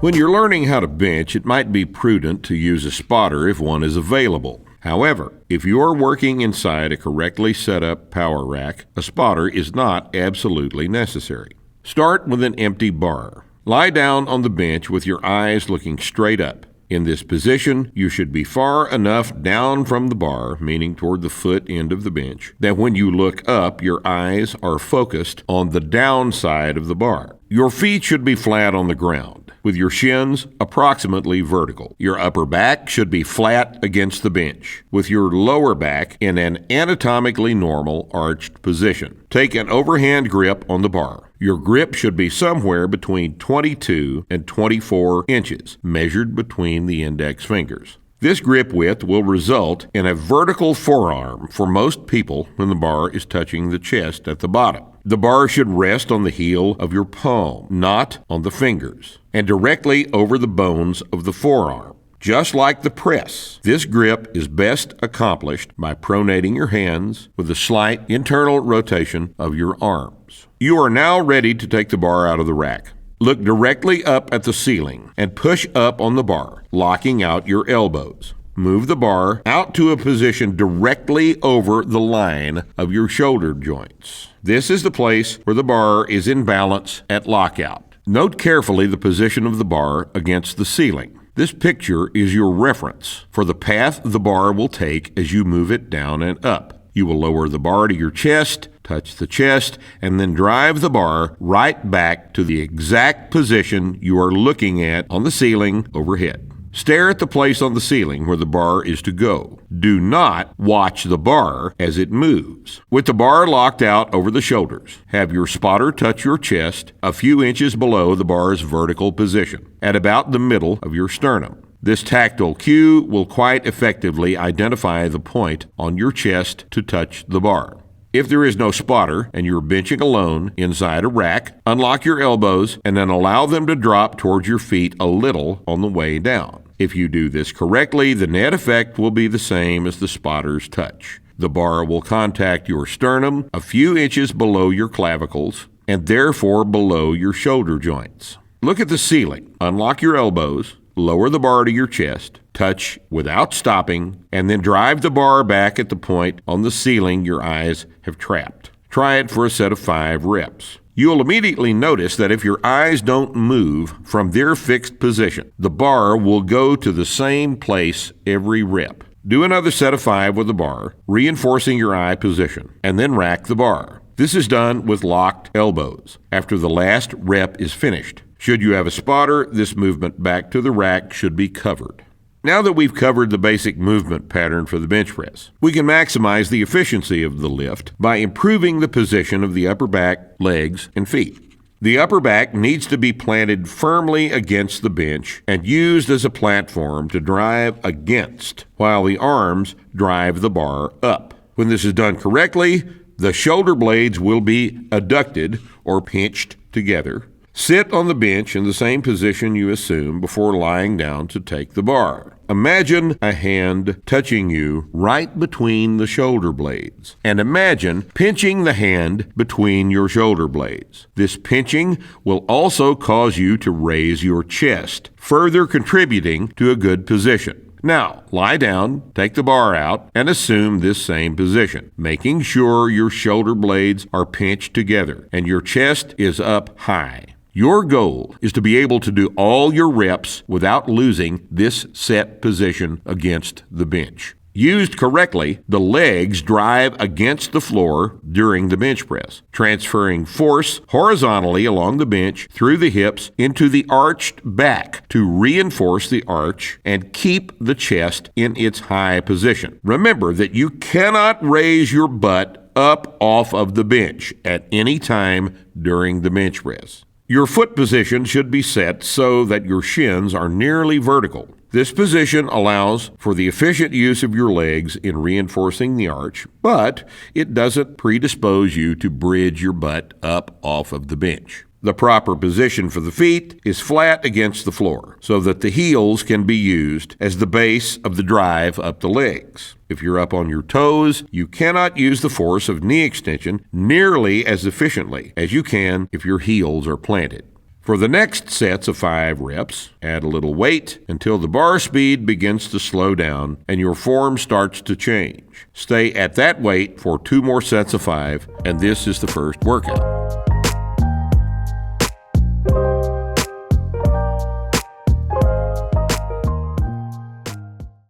When you're learning how to bench, it might be prudent to use a spotter if one is available. However, if you are working inside a correctly set up power rack, a spotter is not absolutely necessary. Start with an empty bar. Lie down on the bench with your eyes looking straight up. In this position, you should be far enough down from the bar, meaning toward the foot end of the bench, that when you look up, your eyes are focused on the downside of the bar. Your feet should be flat on the ground, with your shins approximately vertical. Your upper back should be flat against the bench, with your lower back in an anatomically normal arched position. Take an overhand grip on the bar. Your grip should be somewhere between 22 and 24 inches, measured between the index fingers. This grip width will result in a vertical forearm for most people when the bar is touching the chest at the bottom. The bar should rest on the heel of your palm, not on the fingers, and directly over the bones of the forearm. Just like the press, this grip is best accomplished by pronating your hands with a slight internal rotation of your arms. You are now ready to take the bar out of the rack. Look directly up at the ceiling and push up on the bar, locking out your elbows. Move the bar out to a position directly over the line of your shoulder joints. This is the place where the bar is in balance at lockout. Note carefully the position of the bar against the ceiling. This picture is your reference for the path the bar will take as you move it down and up. You will lower the bar to your chest, touch the chest, and then drive the bar right back to the exact position you are looking at on the ceiling overhead. Stare at the place on the ceiling where the bar is to go. Do not watch the bar as it moves. With the bar locked out over the shoulders, have your spotter touch your chest a few inches below the bar's vertical position, at about the middle of your sternum. This tactile cue will quite effectively identify the point on your chest to touch the bar. If there is no spotter and you're benching alone inside a rack, unlock your elbows and then allow them to drop towards your feet a little on the way down. If you do this correctly, the net effect will be the same as the spotter's touch. The bar will contact your sternum a few inches below your clavicles and therefore below your shoulder joints. Look at the ceiling. Unlock your elbows, lower the bar to your chest, touch without stopping, and then drive the bar back at the point on the ceiling your eyes have trapped. Try it for a set of 5 reps. You'll immediately notice that if your eyes don't move from their fixed position, the bar will go to the same place every rep. Do another set of 5 with the bar, reinforcing your eye position, and then rack the bar. This is done with locked elbows after the last rep is finished. Should you have a spotter, this movement back to the rack should be covered. Now that we've covered the basic movement pattern for the bench press, we can maximize the efficiency of the lift by improving the position of the upper back, legs, and feet. The upper back needs to be planted firmly against the bench and used as a platform to drive against, while the arms drive the bar up. When this is done correctly, the shoulder blades will be adducted or pinched together. Sit on the bench in the same position you assume before lying down to take the bar. Imagine a hand touching you right between the shoulder blades, and imagine pinching the hand between your shoulder blades. This pinching will also cause you to raise your chest, further contributing to a good position. Now, lie down, take the bar out, and assume this same position, making sure your shoulder blades are pinched together and your chest is up high. Your goal is to be able to do all your reps without losing this set position against the bench. Used correctly, the legs drive against the floor during the bench press, transferring force horizontally along the bench through the hips into the arched back to reinforce the arch and keep the chest in its high position. Remember that you cannot raise your butt up off of the bench at any time during the bench press. Your foot position should be set so that your shins are nearly vertical. This position allows for the efficient use of your legs in reinforcing the arch, but it doesn't predispose you to bridge your butt up off of the bench. The proper position for the feet is flat against the floor so that the heels can be used as the base of the drive up the legs. If you're up on your toes, you cannot use the force of knee extension nearly as efficiently as you can if your heels are planted. For the next sets of 5 reps, add a little weight until the bar speed begins to slow down and your form starts to change. Stay at that weight for 2 more sets of 5, and this is the first workout.